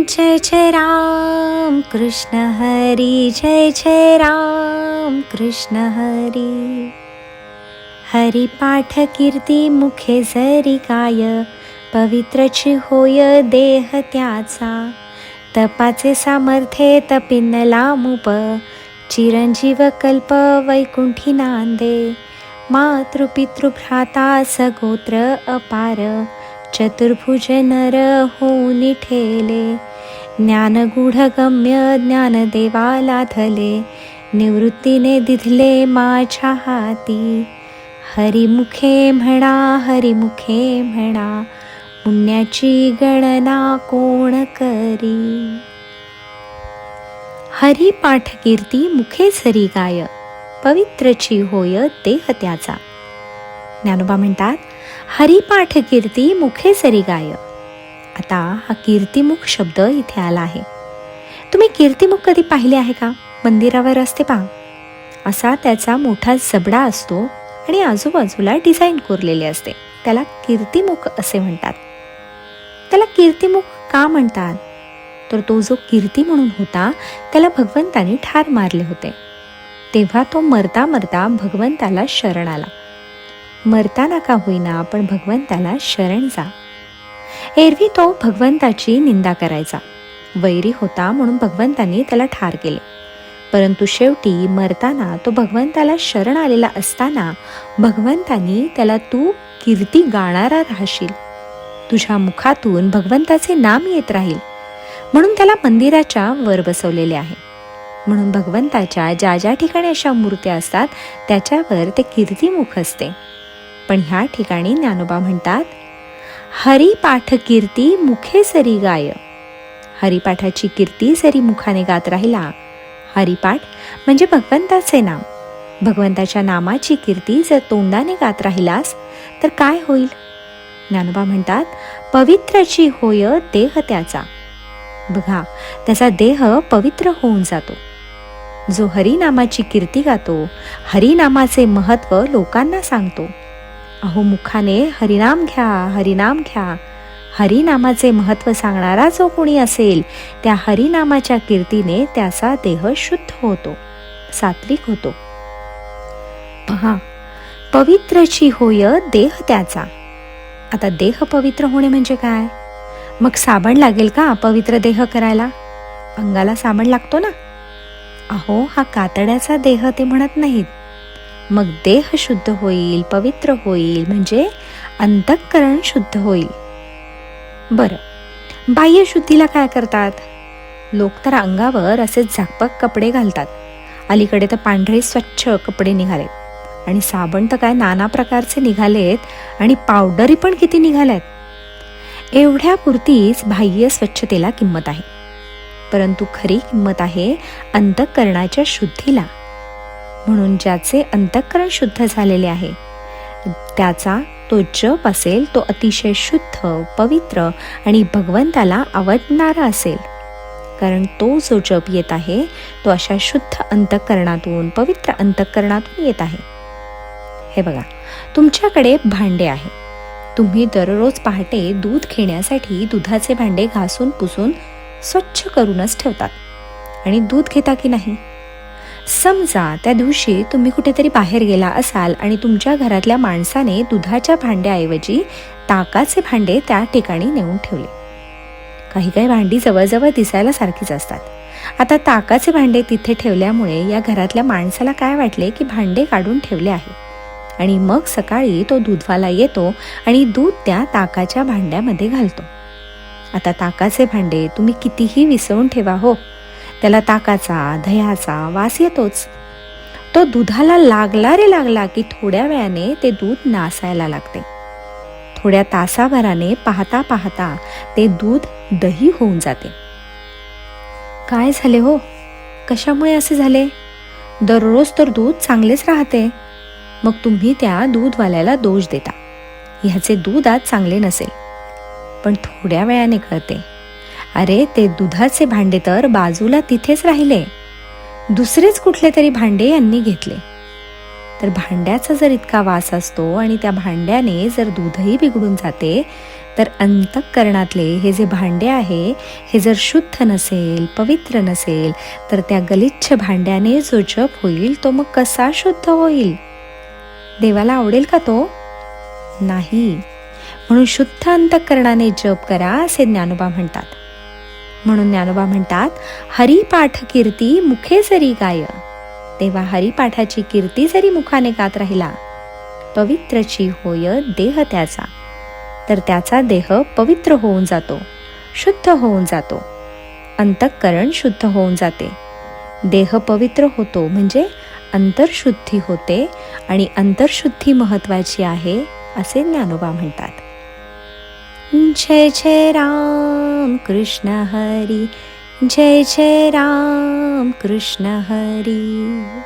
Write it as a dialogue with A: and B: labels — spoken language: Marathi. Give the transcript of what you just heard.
A: जय जय राम कृष्ण हरी, जय जय राम कृष्ण हरी. हरी पाठ कीर्ती मुखे जरी गाय, पवित्रची होय देह त्याचा. तपाचे सामर्थ्ये तपिनला मुप, चिरंजीव कल्प वैकुंठी नांदे. मातृपितृभ्राता सगोत्र अपार, चतुर्भुज नर होऊन ठेले. ज्ञानगूढ गम्य ज्ञानदेवा लाधले, निवृत्तीने दिधले माझ्या हाती. हरिमुखे म्हणा हरिमुखे म्हणा, पुण्याची गणना कोण करी. हरी पाठ कीर्ती मुखे सरी गाय, पवित्रची होय देह त्याचा. ज्ञानोबा म्हणतात, हरिपाठ कीर्ती मुखे सरी गाय. आता हा कीर्तिमुख शब्द इथे आला आहे. तुम्ही कीर्तिमुख कधी पाहिले आहे का? मंदिरावर असते पहा, असा त्याचा मोठा जबडा असतो आणि आजूबाजूला डिझाईन कोरलेली असते. त्याला कीर्तिमुख असे म्हणतात. त्याला कीर्तिमुख का म्हणतात? तर तो जो कीर्ती म्हणून होता त्याला भगवंताने ठार मारले होते. तेव्हा तो मरता मरता भगवंताला शरण आला. मरताना का होईना पण भगवंताला शरण जा. एरवी तो भगवंताची निंदा करायचा, वैरी होता म्हणून भगवंतांनी त्याला ठार केले. परंतु शेवटी मरताना तो भगवंताला शरण आलेला असताना भगवंतांनी त्याला तू कीर्ती गाणारा राहशील, तुझ्या मुखातून भगवंताचे नाम येत राहील म्हणून त्याला मंदिराच्या वर बसवलेले आहे. म्हणून भगवंताच्या ज्या ज्या ठिकाणी अशा मूर्त्या असतात त्याच्यावर ते कीर्तिमुख असते. पण ह्या ठिकाणी ज्ञानोबा म्हणतात, हरिपाठ कीर्ती मुखे सरी गाय. हरिपाठाची कीर्ती जरी मुखाने गात राहिला, हरिपाठ म्हणजे भगवंताचे नाम, भगवंताच्या नामाची कीर्ती जर तोंडाने गात राहिलास तर काय होईल? ज्ञानोबा म्हणतात, पवित्रची होय देह त्याचा. बघा, त्याचा देह पवित्र होऊन जातो. जो हरिनामाची कीर्ती गातो, हरिनामाचे महत्त्व लोकांना सांगतो. अहो, मुखाने हरिनाम घ्या हरिनाम घ्या, हरिनामाचे महत्त्व सांगणारा जो कोणी असेल त्या हरिनामाच्या कीर्तीने त्याचा देह शुद्ध होतो, सात्विक होतो. पहा, पवित्रची होय देह त्याचा. आता देह पवित्र होणे म्हणजे काय? मग साबण लागेल का पवित्र देह करायला? अंगाला साबण लागतो ना. अहो, हा कातड्याचा देह ते म्हणत नाहीत. मग देह शुद्ध होईल, पवित्र होईल म्हणजे अंतःकरण शुद्ध होईल. बरं, बाह्य शुद्धीला काय करतात? लोक तर अंगावर असे झाकपक कपडे घालतात. अलीकडे तर पांढरे स्वच्छ कपडे निघालेत आणि साबण तर काय नाना प्रकारचे निघालेत आणि पावडरी पण किती निघाल्यात. एवढ्यापुरतीच बाह्य स्वच्छतेला किंमत आहे, परंतु खरी किंमत आहे अंतःकरणाच्या शुद्धीला. म्हणून ज्याचे अंतःकरण शुद्ध झालेले आहे त्याचा तो जप असेल तो अतिशय शुद्ध, पवित्र आणि भगवंताला आवडणारा असेल. कारण तो जो जप येत आहे तो अशा शुद्ध अंतःकरणातून, पवित्र अंतःकरणातून येत आहे. हे बघा, तुमच्याकडे भांडे आहे. तुम्ही दररोज पहाटे दूध घेण्यासाठी दुधाचे भांडे घासून पुसून स्वच्छ करूनच ठेवतात आणि दूध घेता की नाही? समजा त्या दिवशी तुम्ही कुठेतरी बाहेर गेला असाल आणि तुमच्या घरातल्या माणसाने दुधाच्या भांड्याऐवजी ताकाचे भांडे त्या ठिकाणी नेऊन ठेवले. काही काही भांडी जवळजवळ दिसायला सारखीच असतात. आता ताकाचे भांडे तिथे ठेवल्यामुळे या घरातल्या माणसाला काय वाटले की भांडे काढून ठेवले आहे आणि मग सकाळी तो दूधवाला येतो आणि दूध त्या ताकाच्या भांड्यामध्ये घालतो. आता ताकाचे भांडे तुम्ही कितीही विसळून ठेवा हो, त्याला ताकाचा, दह्याचा वास येतोच. तो दुधाला लागला की थोड्या वेळाने ते दूध नासायला लागते. थोड्या तासाभराने पाहता पाहता ते दूध दही होऊन जाते. काय झाले हो? कशामुळे असे झाले? दररोज तर दूध चांगलेच राहते. मग तुम्ही त्या दूधवाल्याला दोष देता, ह्याचे दूध आज चांगले नसेल. पण थोड्या वेळाने कळते, अरे ते दुधाचे भांडे तर बाजूला तिथेच राहिले, दुसरेच कुठले तरी भांडे यांनी घेतले. तर भांड्याचा जर इतका वास असतो आणि त्या भांड्याने जर दूधही बिघडून जाते तर अंतःकरणातले हे जे भांडे आहे हे जर शुद्ध नसेल, पवित्र नसेल, तर त्या गलिच्छ भांड्याने जो जप होईल तो मग कसा शुद्ध होईल? देवाला आवडेल का तो? नाही. म्हणून शुद्ध अंतःकरणाने जप करा असे ज्ञानोबा म्हणतात. म्हणून ज्ञानोबा म्हणतात, हरिपाठ कीर्ती मुखे जरी गाय. तेव्हा हरिपाठाची कीर्ती जरी मुखाने गात राहिला, पवित्रची होय देह त्याचा, तर त्याचा देह पवित्र होऊन जातो, शुद्ध होऊन जातो. अंतःकरण शुद्ध होऊन जाते, देह पवित्र होतो, म्हणजे अंतर्शुद्धी होते. आणि अंतर्शुद्धी महत्वाची आहे असे ज्ञानोबा म्हणतात. जय जय राम कृष्ण हरी, जय जय राम कृष्ण हरी.